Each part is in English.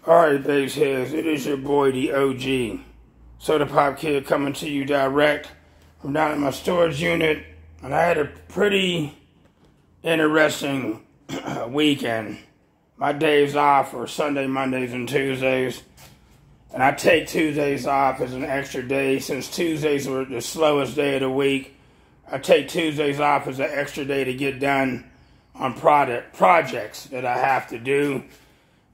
Alright, base heads, it is your boy, the OG. Soda Pop Kid coming to you direct from down in my storage unit. And I had a pretty interesting weekend. My days off are Sunday, Mondays, and Tuesdays. And I take Tuesdays off as an extra day. Since Tuesdays were the slowest day of the week, I take Tuesdays off as an extra day to get done on projects that I have to do.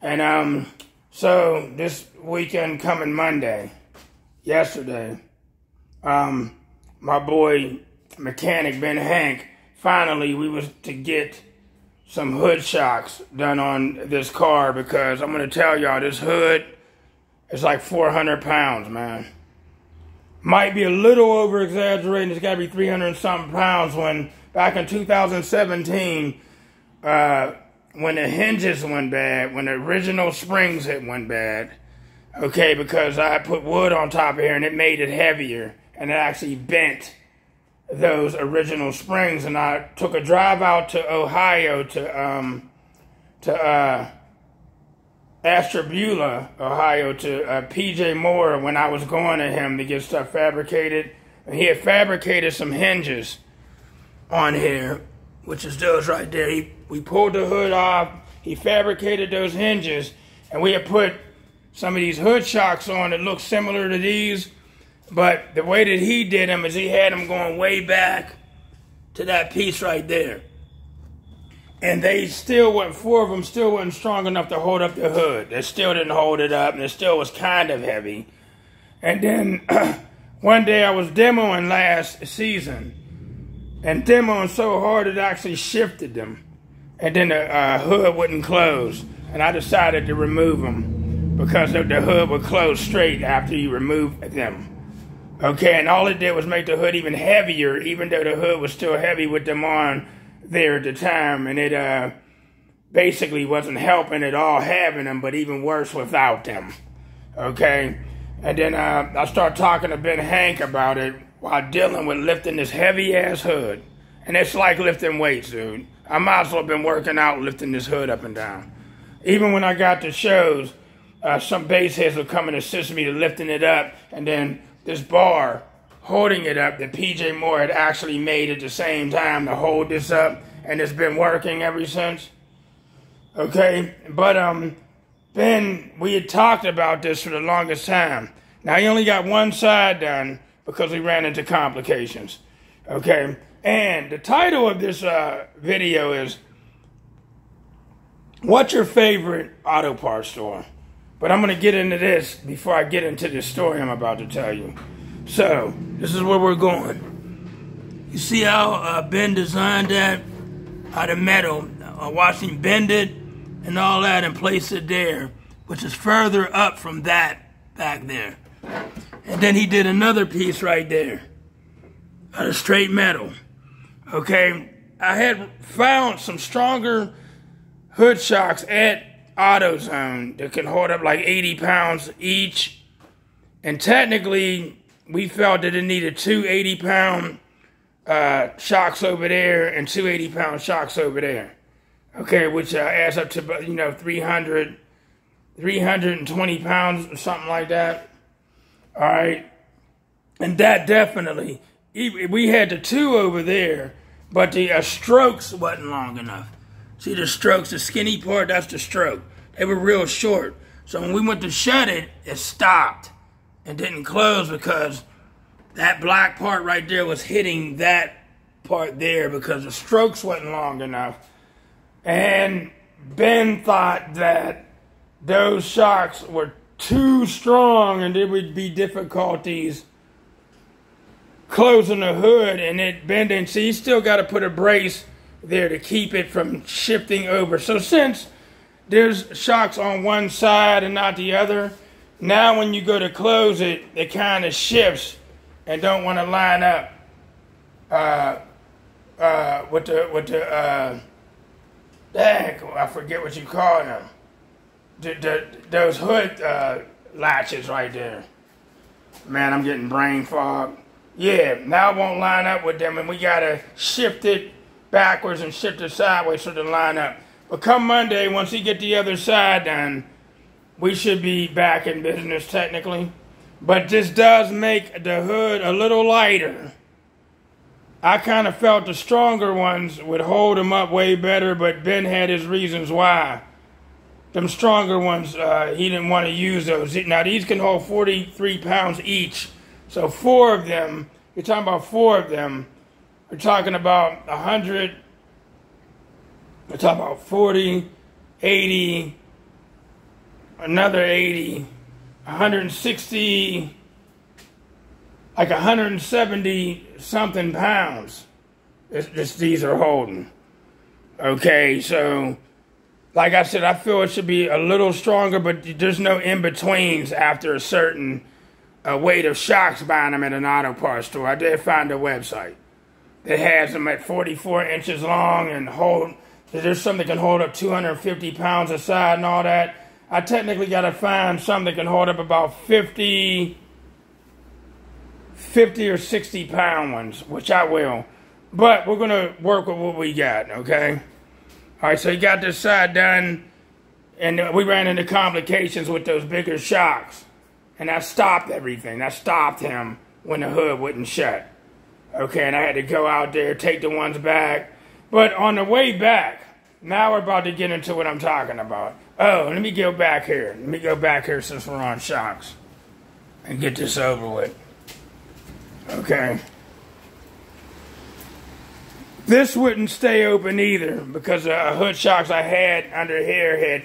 And so this weekend coming Monday, yesterday, my boy mechanic Ben Hank, finally we was to get some hood shocks done on this car, because I'm going to tell y'all, this hood is like 400 pounds, man. Might be a little over exaggerating. It's got to be 300 and something pounds. When back in 2017, when the hinges went bad, when the original springs went bad, okay, because I put wood on top of here and it made it heavier, and it actually bent those original springs. And I took a drive out to Ohio to Ashtabula, Ohio, to PJ Moore when I was going to him to get stuff fabricated. And he had fabricated some hinges on here, which is those right there. We pulled the hood off, he fabricated those hinges, and we had put some of these hood shocks on that look similar to these, but the way that he did them is he had them going way back to that piece right there. And they still weren't, 4 of them still wasn't strong enough to hold up the hood. They still didn't hold it up, and it still was kind of heavy. And then one day I was demoing last season, and demoing so hard it actually shifted them. And then the hood wouldn't close, and I decided to remove them because the hood would close straight after you remove them. Okay, and all it did was make the hood even heavier, even though the hood was still heavy with them on there at the time, and it basically wasn't helping at all having them, but even worse without them. Okay, and then I started talking to Ben Hank about it while dealing with lifting this heavy ass hood, and it's like lifting weights, dude. I might as well have been working out lifting this hood up and down. Even when I got to shows, some bass heads would come and assist me to lifting it up, and then this bar holding it up that PJ Moore had actually made at the same time to hold this up, and it's been working ever since. Okay, but Ben, we had talked about this for the longest time. Now he only got one side done because we ran into complications. Okay, and the title of this video is, what's your favorite auto parts store? But I'm going to get into this before I get into the story I'm about to tell you. So, this is where we're going. You see how Ben designed that out of metal? I watched him bend it and all that and place it there, which is further up from that back there. And then he did another piece right there out of straight metal. Okay, I had found some stronger hood shocks at AutoZone that can hold up like 80 pounds each. And technically, we felt that it needed 2 80-pound shocks over there and 2 80-pound shocks over there. Okay, which adds up to, 320 pounds or something like that. All right. And that definitely, we had the 2 over there, but the strokes wasn't long enough. See the strokes, the skinny part, that's the stroke. They were real short. So when we went to shut it, it stopped and didn't close because that black part right there was hitting that part there because the strokes wasn't long enough. And Ben thought that those shocks were too strong and there would be difficulties closing the hood, and Ben didn't see. He's still got to put a brace there to keep it from shifting over. So since there's shocks on one side and not the other, now when you go to close it, it kind of shifts and don't want to line up with the dang, I forget what you call them. Those hood latches right there. Man, I'm getting brain fog. Yeah, now it won't line up with them, and we got to shift it backwards and shift it sideways so to line up. But come Monday, once he get the other side done, we should be back in business technically. But this does make the hood a little lighter. I kind of felt the stronger ones would hold them up way better, but Ben had his reasons why. Them stronger ones, he didn't want to use those. Now, these can hold 43 pounds each. So 4 of them, you're talking about 4 of them. We're talking about 100, we're talking about 40, 80, another 80, 160, like 170 something pounds. These are holding. Okay, so like I said, I feel it should be a little stronger, but there's no in-betweens after a certain weight of shocks buying them at an auto parts store. I did find a website that has them at 44 inches long and there's some that can hold up 250 pounds a side and all that. I technically got to find some that can hold up about 50 or 60 pound ones, which I will. But we're going to work with what we got, okay? All right, so he got this side done, and we ran into complications with those bigger shocks. And that stopped everything. That stopped him when the hood wouldn't shut. Okay, and I had to go out there, take the ones back. But on the way back, now we're about to get into what I'm talking about. Oh, let me go back here. Let me go back here since we're on shocks and get this over with. Okay. This wouldn't stay open either because the hood shocks I had under here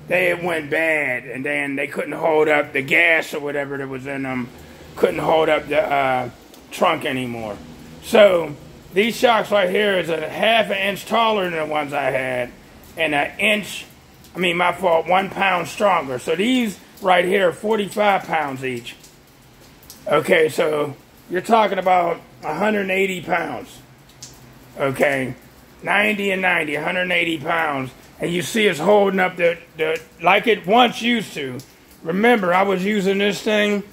they went bad, and then they couldn't hold up the gas or whatever that was in them, couldn't hold up the trunk anymore. So these shocks right here is a ½ inch taller than the ones I had, and my fault, 1 pound stronger. So these right here are 45 pounds each. Okay, so you're talking about 180 pounds. Okay, 90 and 90, 180 pounds. And you see it's holding up the like it once used to. Remember, I was using this thing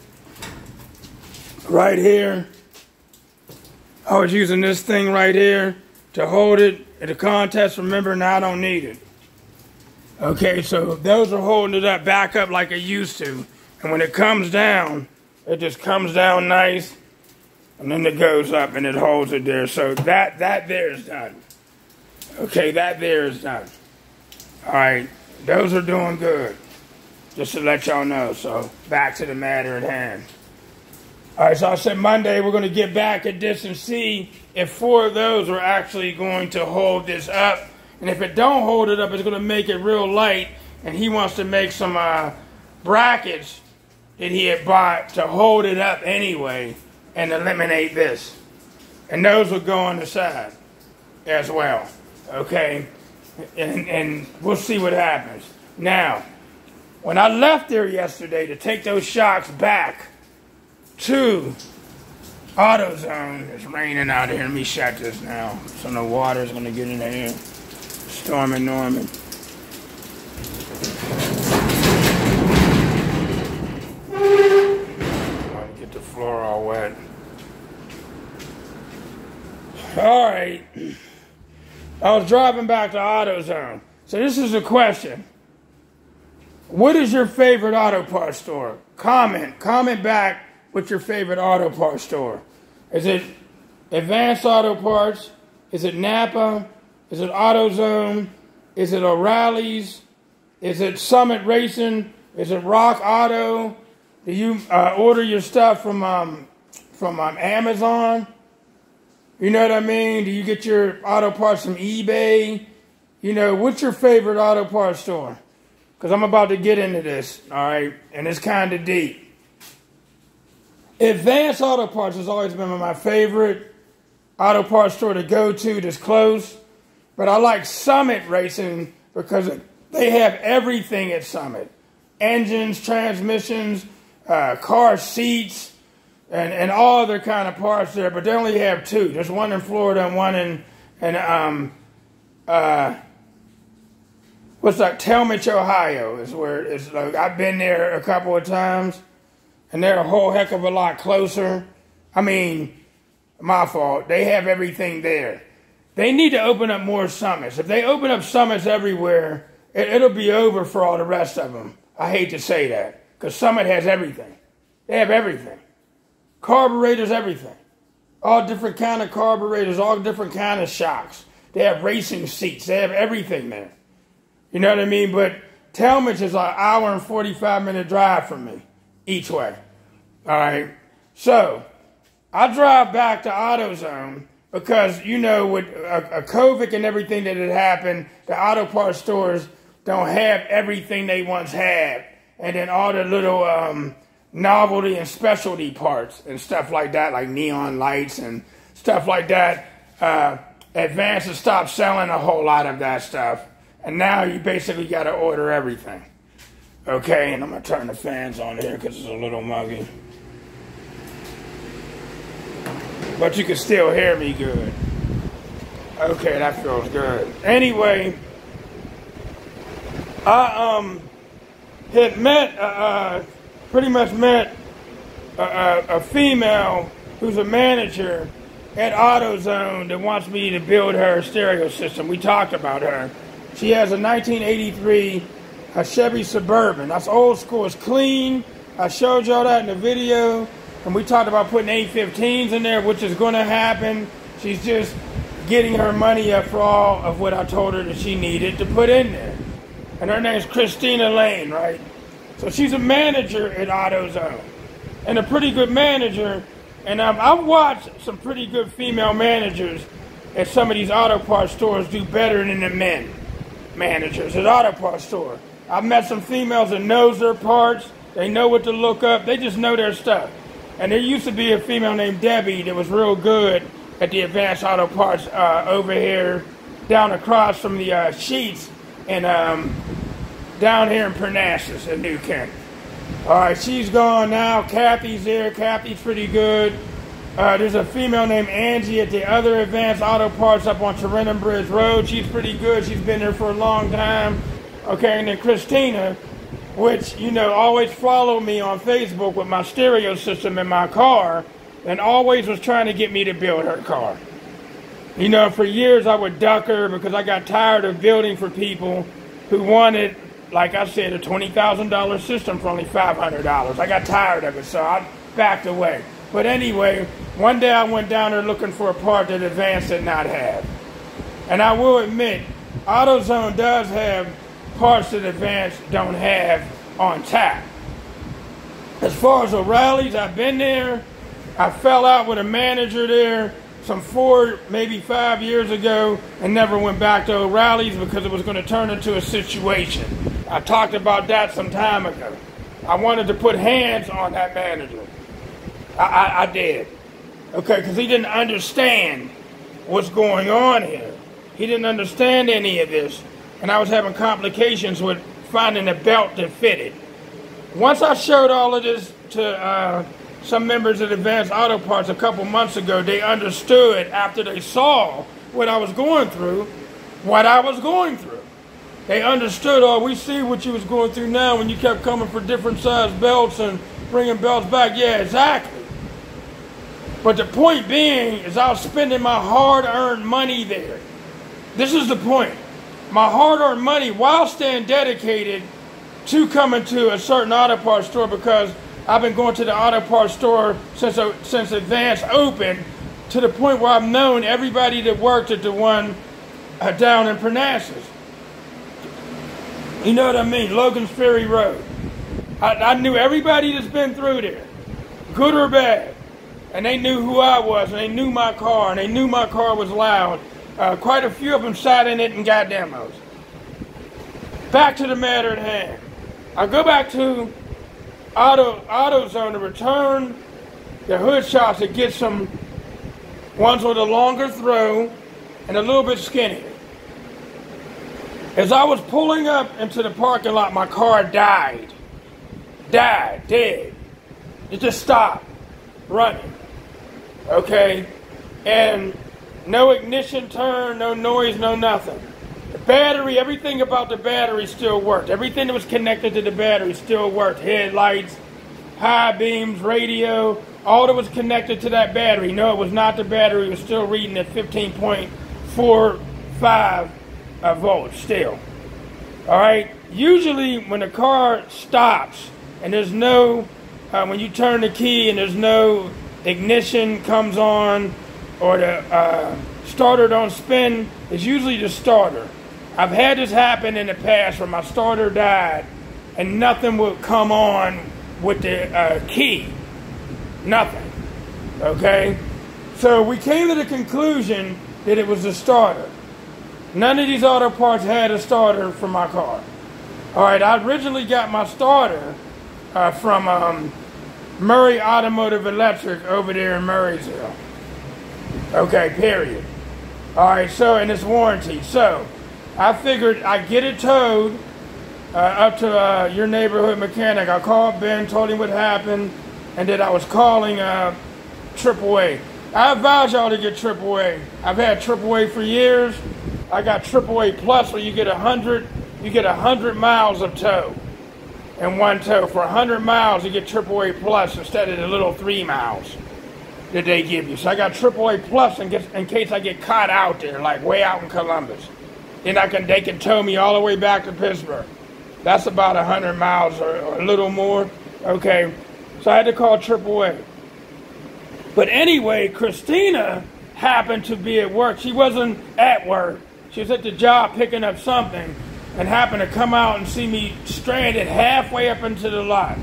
right here. I was using this thing right here to hold it at the contest. Remember, now I don't need it. Okay, so those are holding it up, back up like it used to. And when it comes down, it just comes down nice. And then it goes up and it holds it there. So that there is done. Okay, that there is done. All right, those are doing good. Just to let y'all know. So back to the matter at hand. All right, so I said Monday we're going to get back at this and see if 4 of those are actually going to hold this up. And if it don't hold it up, it's going to make it real light. And he wants to make some brackets that he had bought to hold it up anyway and eliminate this. And those will go on the side as well. Okay? And we'll see what happens. Now, when I left there yesterday to take those shocks back to AutoZone, it's raining out here. Let me shut this now so no water's going to get in here. Storming Norman. Get the floor all wet. All right. I was driving back to AutoZone. So this is a question. What is your favorite auto parts store? Comment back with your favorite auto parts store. Is it Advanced Auto Parts? Is it Napa? Is it AutoZone? Is it O'Reilly's? Is it Summit Racing? Is it Rock Auto? Do you order your stuff from Amazon? You know what I mean? Do you get your auto parts from eBay? You know, what's your favorite auto parts store? Because I'm about to get into this, all right? And it's kind of deep. Advanced Auto Parts has always been my favorite auto parts store to go to that's close. But I like Summit Racing because they have everything at Summit. Engines, transmissions, car seats, and all other kind of parts there, but they only have 2. There's one in Florida and one in Talmadge, Ohio is where it's like. I've been there a couple of times, and they're a whole heck of a lot closer. I mean, my fault. They have everything there. They need to open up more summits. If they open up summits everywhere, it'll be over for all the rest of them. I hate to say that, because Summit has everything. They have everything. Carburetors, everything. All different kind of carburetors, all different kind of shocks. They have racing seats. They have everything there. You know what I mean? But Talmadge is an hour and 45-minute drive from me, each way. All right? So, I drive back to AutoZone because, you know, with a COVID and everything that had happened, the auto parts stores don't have everything they once had. And then all the little novelty and specialty parts and stuff like that, like neon lights and stuff like that. Advance has stopped selling a whole lot of that stuff. And now you basically got to order everything. Okay, and I'm going to turn the fans on here because it's a little muggy. But you can still hear me good. Okay, that feels good. Anyway, I had met, pretty much met a female who's a manager at AutoZone that wants me to build her stereo system. We talked about her. She has a 1983 Chevy Suburban. That's old school. It's clean. I showed y'all that in the video. And we talked about putting 815s in there, which is going to happen. She's just getting her money up for all of what I told her that she needed to put in there. And her name's Christina Lane, right? So she's a manager at AutoZone. And a pretty good manager. And I've watched some pretty good female managers at some of these auto parts stores do better than the men managers at auto parts store. I've met some females that knows their parts. They know what to look up. They just know their stuff. And there used to be a female named Debbie that was real good at the Advanced Auto Parts over here, down across from the Sheets, and down here in Parnassus in New Kent. All right, she's gone now. Kathy's there. Kathy's pretty good. There's a female named Angie at the other Advanced Auto Parts up on Tarentum Bridge Road. She's pretty good. She's been there for a long time. Okay, and then Christina, which, you know, always followed me on Facebook with my stereo system in my car and always was trying to get me to build her car. You know, for years I would duck her because I got tired of building for people who wanted, like I said, a $20,000 system for only $500. I got tired of it, so I backed away. But anyway, one day I went down there looking for a part that Advance did not have. And I will admit, AutoZone does have parts that Advance don't have on tap. As far as O'Reilly's, I've been there. I fell out with a manager there some 4, maybe 5 years ago and never went back to O'Reilly's because it was going to turn into a situation. I talked about that some time ago. I wanted to put hands on that manager. I did. Okay, because he didn't understand what's going on here. He didn't understand any of this. And I was having complications with finding a belt that fitted. Once I showed all of this to some members of Advanced Auto Parts a couple months ago, they understood after they saw what I was going through, what I was going through. They understood, oh, we see what you was going through now when you kept coming for different size belts and bringing belts back. Yeah, exactly. But the point being is I was spending my hard-earned money there. This is the point. My hard-earned money while staying dedicated to coming to a certain auto parts store because I've been going to the auto parts store since Advance opened to the point where I've known everybody that worked at the one down in Parnassus. You know what I mean? Logan's Ferry Road. I knew everybody that's been through there, good or bad. And they knew who I was, and they knew my car, and they knew my car was loud. Quite a few of them sat in it and got demos. Back to the matter at hand. I go back to AutoZone to return the hood shots to get some ones with a longer throw and a little bit skinnier. As I was pulling up into the parking lot, my car died. Dead. It just stopped running. Okay? And no ignition turn, no noise, no nothing. The battery, everything about the battery still worked. Everything that was connected to the battery still worked. Headlights, high beams, radio, all that was connected to that battery. No, it was not the battery. It was still reading at 15.45 volts still. All right, usually when the car stops and there's no, when you turn the key and there's no ignition comes on or the starter don't spin, it's usually the starter. I've had this happen in the past where my starter died and nothing would come on with the key. Nothing. Okay? So we came to the conclusion that it was the starter. None of these auto parts had a starter for my car. All right, I originally got my starter from Murray Automotive Electric over there in Murraysville. Okay, period. All right, so, and it's warranty. So, I figured I'd get it towed up to your neighborhood mechanic. I called Ben, told him what happened, and that I was calling AAA. I advise y'all to get AAA. I've had AAA for years. I got AAA Plus where you get 100 miles of tow in one tow. For 100 miles, you get AAA Plus instead of the little 3 miles that they give you. So I got AAA Plus in case I get caught out there, like way out in Columbus. Then they can tow me all the way back to Pittsburgh. That's about 100 miles or a little more. Okay, so I had to call AAA. But anyway, Christina happened to be at work. She wasn't at work. She was at the job picking up something and happened to come out and see me stranded halfway up into the lot.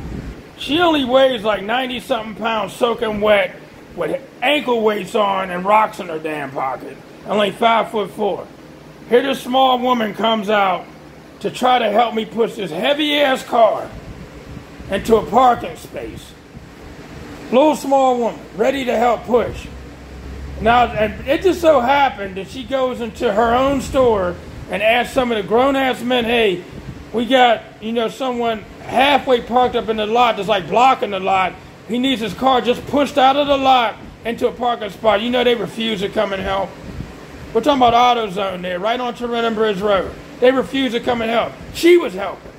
She only weighs like 90-something pounds soaking wet with ankle weights on and rocks in her damn pocket. Only 5'4". Here this small woman comes out to try to help me push this heavy-ass car into a parking space. Little small woman, ready to help push. Now, and it just so happened that she goes into her own store and asks some of the grown-ass men, hey, we got, someone halfway parked up in the lot that's like blocking the lot. He needs his car just pushed out of the lot into a parking spot. They refuse to come and help. We're talking about AutoZone there, right on Trenton Bridge Road. They refuse to come and help. She was helping.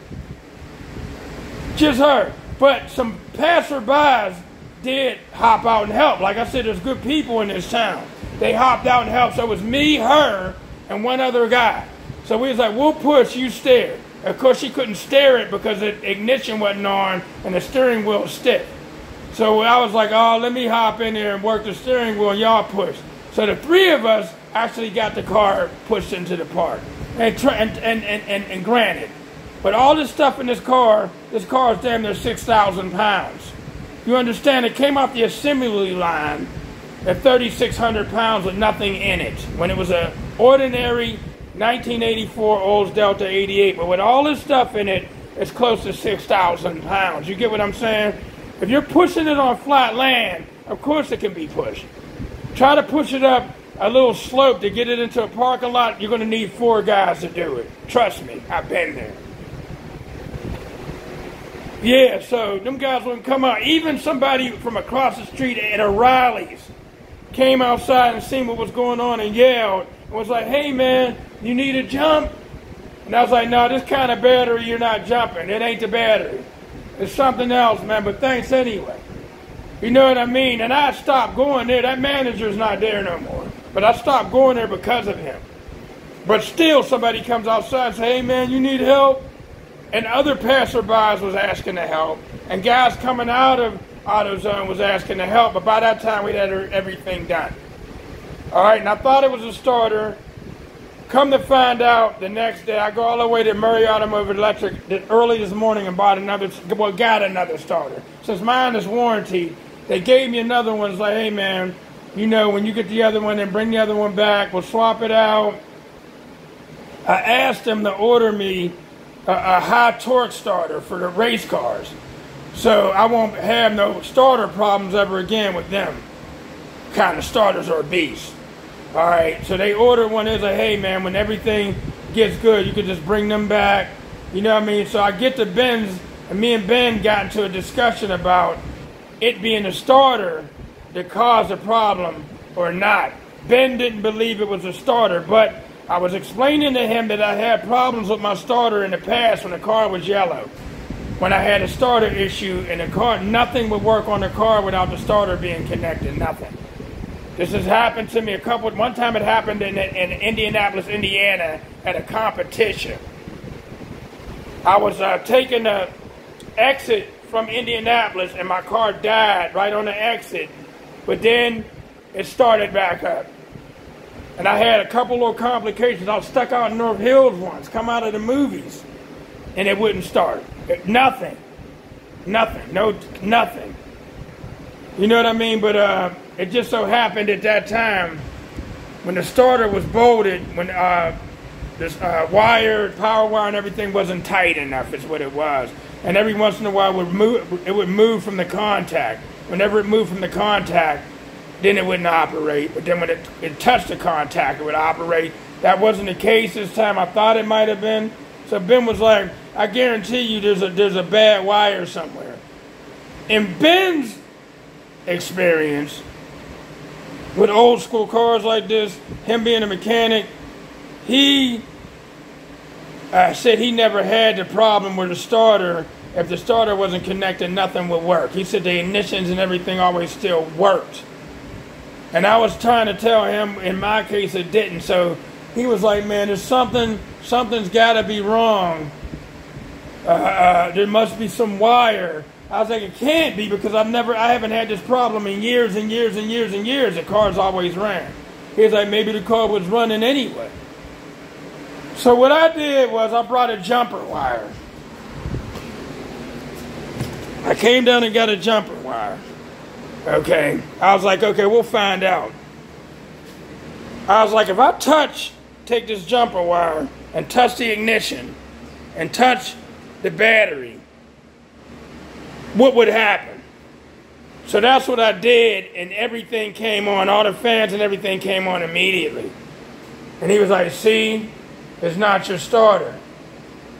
Just her. But some passerbys did hop out and help. Like I said, there's good people in this town. They hopped out and helped. So it was me, her, and one other guy. So we was like, we'll push, you steer. Of course, she couldn't steer it because the ignition wasn't on and the steering wheel was stiff. So I was like, oh, let me hop in there and work the steering wheel and y'all push. So the three of us actually got the car pushed into the park. And granted, but all this stuff in this car is damn near 6,000 pounds. You understand, it came off the assembly line at 3,600 pounds with nothing in it. When it was an ordinary 1984 Olds Delta 88. But with all this stuff in it, it's close to 6,000 pounds. You get what I'm saying? If you're pushing it on flat land, of course it can be pushed. Try to push it up a little slope to get it into a parking lot, you're going to need 4 guys to do it. Trust me, I've been there. Yeah, so them guys wouldn't come out. Even somebody from across the street at O'Reilly's came outside and seen what was going on and yelled and was like, hey man, you need a jump? And I was like, no, this kind of battery, you're not jumping. It ain't the battery. It's something else, man, but thanks anyway. You know what I mean? And I stopped going there. That manager's not there no more. But I stopped going there because of him. But still, somebody comes outside and says, hey man, you need help? And other passerbys was asking to help. And guys coming out of AutoZone was asking to help. But by that time, we'd had everything done. All right, and I thought it was a starter. Come to find out, the next day, I go all the way to Murray Automotive Electric early this morning and got another starter. Since mine is warranted, they gave me another one. It's like, hey man, when you get the other one, then bring the other one back. We'll swap it out. I asked them to order me a high torque starter for the race cars. So I won't have no starter problems ever again with them. Kind of starters are a beast. All right, so they ordered one. It's like, hey man, when everything gets good, you can just bring them back. You know what I mean? So I get to Ben's, and me and Ben got into a discussion about it being a starter that caused a problem or not. Ben didn't believe it was a starter, but I was explaining to him that I had problems with my starter in the past when the car was yellow. When I had a starter issue in the car, nothing would work on the car without the starter being connected, nothing. This has happened to me one time it happened in Indianapolis, Indiana at a competition. I was taking the exit from Indianapolis, and my car died right on the exit. But then it started back up. And I had a couple little complications. I was stuck out in North Hills once, come out of the movies, and it wouldn't start. Nothing. Nothing. You know what I mean? But it just so happened at that time, when the starter was bolted, when this power wire and everything wasn't tight enough is what it was. And every once in a while it would move from the contact. Whenever it moved from the contact, then it wouldn't operate. But then when it touched the contact, it would operate. That wasn't the case this time. I thought it might have been. So Ben was like, I guarantee you there's a bad wire somewhere. In Ben's experience with old school cars like this, him being a mechanic, he said he never had the problem with the starter. If the starter wasn't connected, nothing would work. He said the ignitions and everything always still worked. And I was trying to tell him, in my case, it didn't. So he was like, man, there's something's got to be wrong. There must be some wire. I was like, it can't be, because I haven't had this problem in years and years and years and years. The car's always ran. He was like, maybe the car was running anyway. So what I did was I brought a jumper wire. I came down and got a jumper wire. Okay. I was like, okay, we'll find out. I was like, if I take this jumper wire and touch the ignition and touch the battery, what would happen? So that's what I did, and everything came on. All the fans and everything came on immediately. And he was like, see, it's not your starter.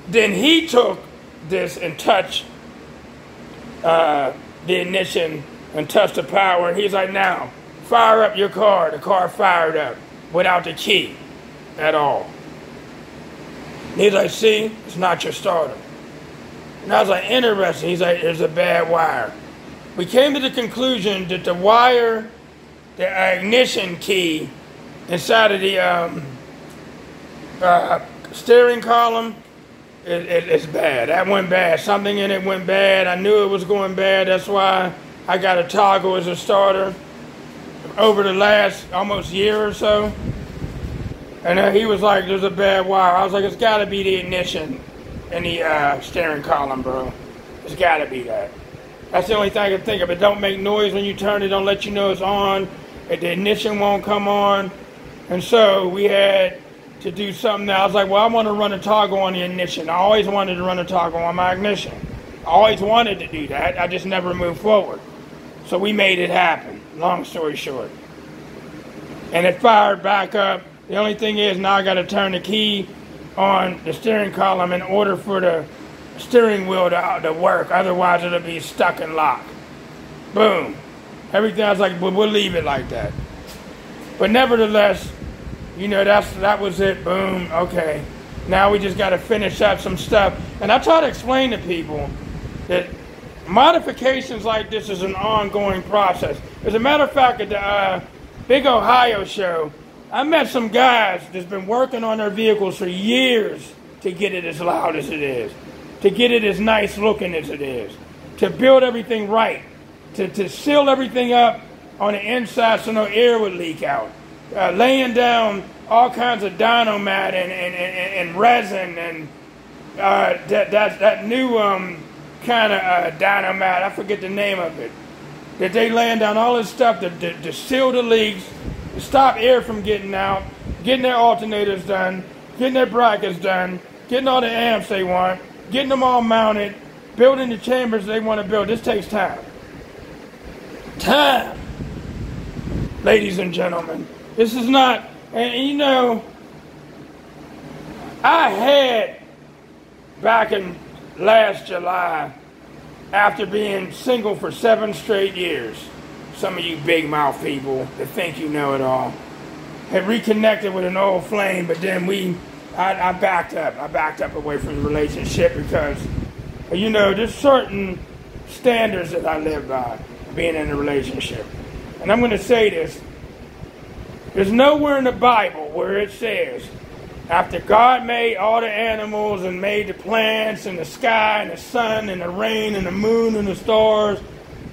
Then he took this and touched the ignition and touched the power, and he's like, now, fire up your car. The car fired up without the key at all. And he's like, see, it's not your starter. And I was like, interesting. He's like, there's a bad wire. We came to the conclusion that the wire, the ignition key inside of the steering column is bad. That went bad. Something in it went bad. I knew it was going bad. That's why I got a toggle as a starter over the last almost year or so. And he was like, there's a bad wire. I was like, it's got to be the ignition in the steering column, bro. It's got to be that. That's the only thing I can think of. It don't make noise when you turn it. Don't let you know it's on. The ignition won't come on. And so we had to do something. I was like, well, I want to run a toggle on the ignition. I always wanted to run a toggle on my ignition. I always wanted to do that. I just never moved forward. So we made it happen, long story short. And it fired back up. The only thing is, now I got to turn the key on the steering column in order for the steering wheel to work. Otherwise, it'll be stuck and locked. Boom. Everything, I was like, well, we'll leave it like that. But nevertheless, you know, that was it. Boom. Okay. Now we just got to finish up some stuff. And I try to explain to people that modifications like this is an ongoing process. As a matter of fact, at the Big Ohio show, I met some guys that's been working on their vehicles for years to get it as loud as it is, to get it as nice looking as it is, to build everything right, to seal everything up on the inside so no air would leak out, laying down all kinds of Dynomat and resin and that new kind of Dynomat, I forget the name of it, that they laying down all this stuff to seal the leaks, to stop air from getting out, getting their alternators done, getting their brackets done, getting all the amps they want, getting them all mounted, building the chambers they want to build. This takes time. Time, ladies and gentlemen. This is not, and you know, I had, back in last July, after being single for 7 straight years, some of you big mouth people that think you know it all, had reconnected with an old flame, but then I backed up. I backed up away from the relationship because, you know, there's certain standards that I live by being in a relationship. And I'm going to say this. There's nowhere in the Bible where it says After God made all the animals and made the plants and the sky and the sun and the rain and the moon and the stars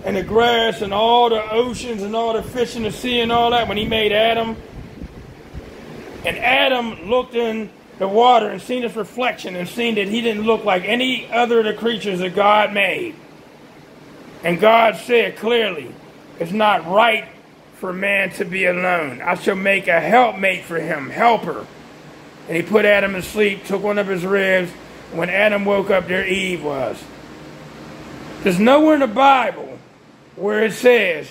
and the grass and all the oceans and all the fish in the sea and all that, when he made Adam, and Adam looked in the water and seen his reflection and seen that he didn't look like any other of the creatures that God made. And God said clearly, it's not right for man to be alone. I shall make a helpmate for him, helper. And he put Adam to sleep, took one of his ribs. When Adam woke up, there Eve was. There's nowhere in the Bible where it says,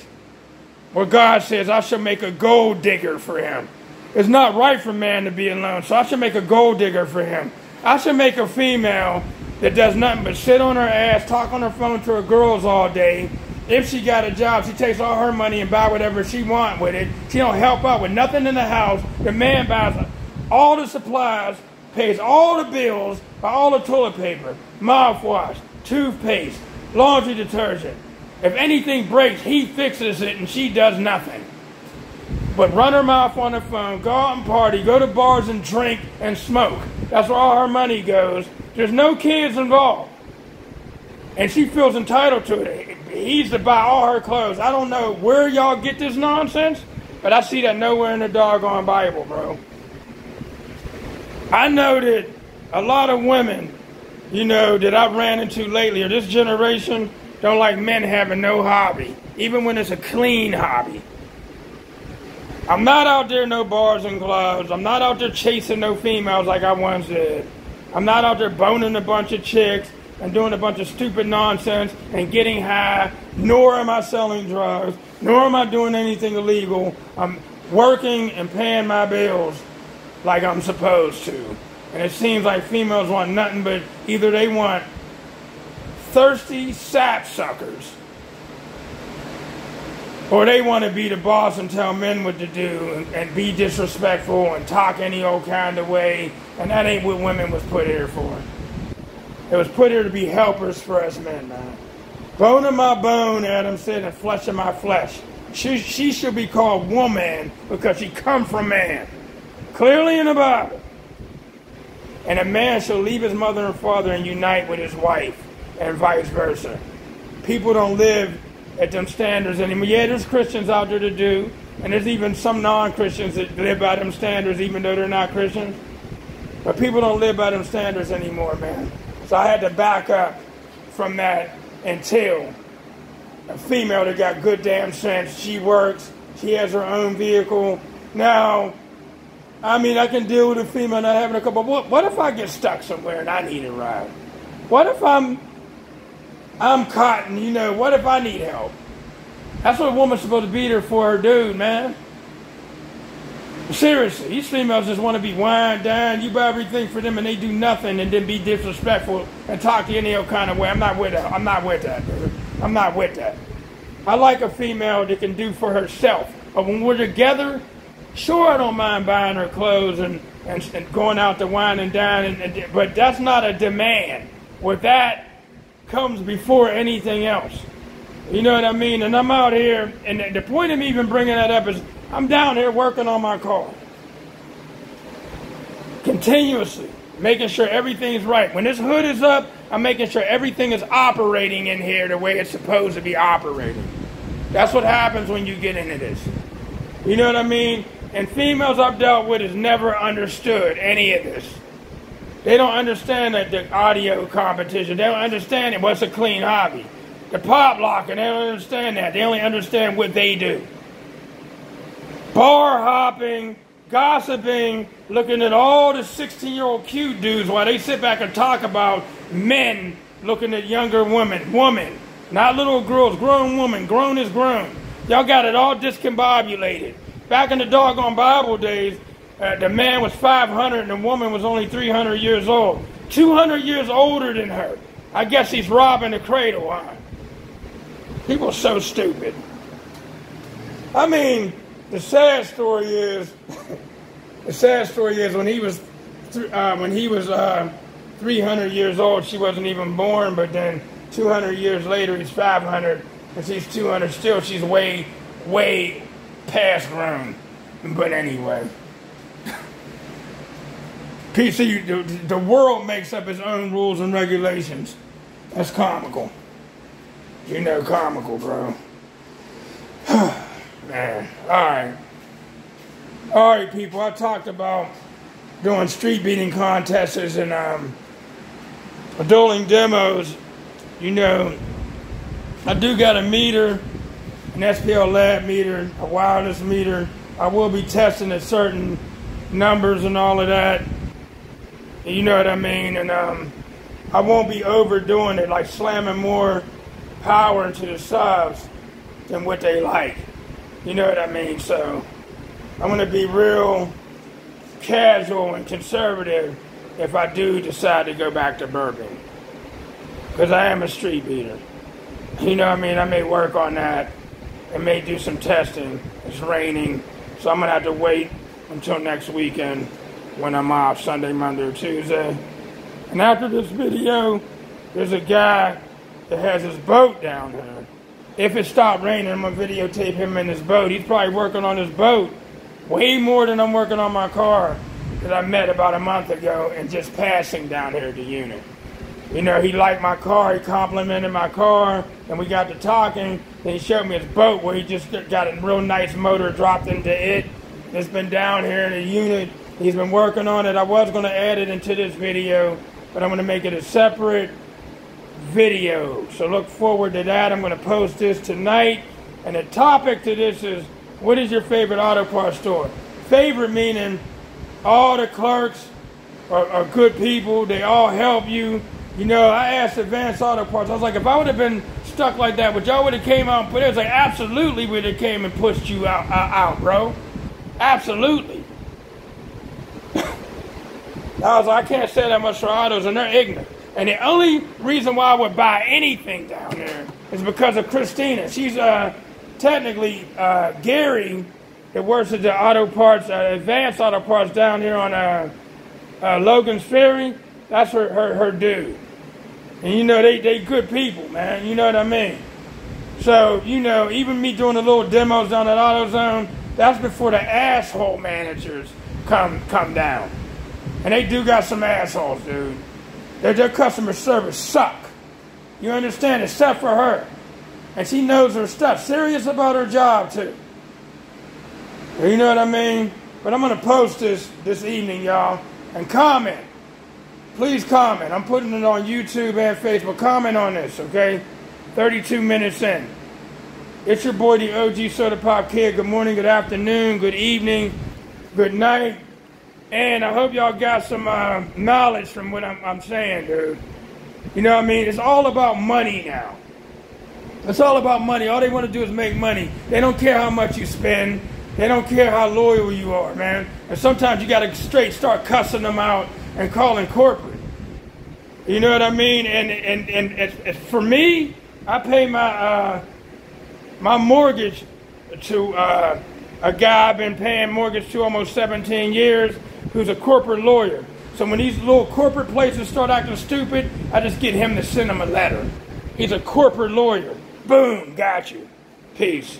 where God says, I shall make a gold digger for him. It's not right for man to be alone, so I should make a gold digger for him. I should make a female that does nothing but sit on her ass, talk on her phone to her girls all day. If she got a job, she takes all her money and buy whatever she wants with it. She don't help out with nothing in the house. The man buys all the supplies, pays all the bills, buy all the toilet paper, mouthwash, toothpaste, laundry detergent. If anything breaks, he fixes it and she does nothing but run her mouth on the phone, go out and party, go to bars and drink and smoke. That's where all her money goes. There's no kids involved. And she feels entitled to it. He's to buy all her clothes. I don't know where y'all get this nonsense, but I see that nowhere in the doggone Bible, bro. I know that a lot of women, that I've ran into lately, or this generation, don't like men having no hobby, even when it's a clean hobby. I'm not out there no bars and clubs. I'm not out there chasing no females like I once did. I'm not out there boning a bunch of chicks and doing a bunch of stupid nonsense and getting high, nor am I selling drugs, nor am I doing anything illegal. I'm working and paying my bills like I'm supposed to. And it seems like females want nothing but either they want thirsty sapsuckers, or they want to be the boss and tell men what to do and be disrespectful and talk any old kind of way. And that ain't what women was put here for. It was put here to be helpers for us men, man. Bone of my bone, Adam said, and flesh of my flesh. She should be called woman because she come from man. Clearly in the Bible. And a man shall leave his mother and father and unite with his wife, and vice versa. People don't live at them standards anymore. Yeah, there's Christians out there that do, and there's even some non-Christians that live by them standards even though they're not Christians. But people don't live by them standards anymore, man. So I had to back up from that until a female that got good damn sense, she works, she has her own vehicle. Now, I mean, I can deal with a female not having a couple, but what if I get stuck somewhere and I need a ride? What if I'm caught and, what if I need help? That's what a woman's supposed to be there for her dude, man. Seriously, these females just want to be wine, dine, you buy everything for them and they do nothing and then be disrespectful and talk to you any old kind of way. I'm not with that. I'm not with that, dude. I'm not with that. I like a female that can do for herself. But when we're together, sure, I don't mind buying her clothes and going out to wine and dine, but that's not a demand. With that comes before anything else. You know what I mean? And I'm out here, and the point of me even bringing that up is I'm down here working on my car. Continuously. Making sure everything's right. When this hood is up, I'm making sure everything is operating in here the way it's supposed to be operating. That's what happens when you get into this. You know what I mean? And females I've dealt with has never understood any of this. They don't understand the audio competition. They don't understand it. What's a clean hobby? The pop locking, they don't understand that. They only understand what they do. Bar hopping, gossiping, looking at all the 16-year-old cute dudes while they sit back and talk about men looking at younger women. Woman, not little girls, grown woman. Grown is grown. Y'all got it all discombobulated. Back in the doggone Bible days, the man was 500 and the woman was only 300 years old. 200 years older than her. I guess he's robbing the cradle, huh? People are so stupid. I mean, the sad story is when he was 300 years old, she wasn't even born, but then 200 years later, he's 500, and she's 200 still. She's way, way past grown. But anyway. PC, the world makes up its own rules and regulations. That's comical. You know, comical, bro. Man, all right, people. I talked about doing street beating contests and dueling demos. You know, I do got a meter, an SPL lab meter, a wireless meter. I will be testing at certain numbers and all of that. You know what I mean? And I won't be overdoing it, like slamming more power into the subs than what they like. You know what I mean? So I'm going to be real casual and conservative if I do decide to go back to burping. Because I am a street beater. You know what I mean? I may work on that and may do some testing. It's raining, so I'm going to have to wait until next weekend when I'm off, Sunday, Monday, or Tuesday. And after this video, there's a guy that has his boat down here. If it stopped raining, I'm going to videotape him in his boat. He's probably working on his boat way more than I'm working on my car that I met about a month ago and just passing down here at the unit. You know, he liked my car, he complimented my car, and we got to talking. Then he showed me his boat where he just got a real nice motor dropped into it. It's been down here in the unit. He's been working on it. I was going to add it into this video, but I'm going to make it a separate video. So look forward to that. I'm going to post this tonight. And the topic to this is, what is your favorite auto parts store? Favorite meaning all the clerks are good people. They all help you. You know, I asked Advanced Auto Parts, I was like, if I would have been stuck like that, would y'all would have came out and put it? I was like, absolutely would have came and pushed you out, bro. Absolutely. I was like, I can't say that much for autos, and they're ignorant. And the only reason why I would buy anything down there is because of Christina. She's technically Gary that works at the auto parts, Advanced Auto Parts down here on Logan's Ferry. That's her dude. And you know, they good people, man. You know what I mean? So, you know, even me doing the little demos down at AutoZone, that's before the asshole managers come down. And they do got some assholes, dude. Their customer service suck. You understand? Except for her. And she knows her stuff. Serious about her job, too. You know what I mean? But I'm going to post this evening, y'all. And comment. Please comment. I'm putting it on YouTube and Facebook. Comment on this, okay? 32 minutes in. It's your boy, the OG Soda Pop Kid. Good morning, good afternoon, good evening, good night. And I hope y'all got some knowledge from what I'm saying, dude. You know what I mean? It's all about money now. It's all about money. All they want to do is make money. They don't care how much you spend. They don't care how loyal you are, man. And sometimes you got to straight start cussing them out and calling corporate. You know what I mean? And for me, I pay my my mortgage to a guy I've been paying mortgage to almost 17 years who's a corporate lawyer. So when these little corporate places start acting stupid, I just get him to send them a letter. He's a corporate lawyer. Boom, got you. Peace.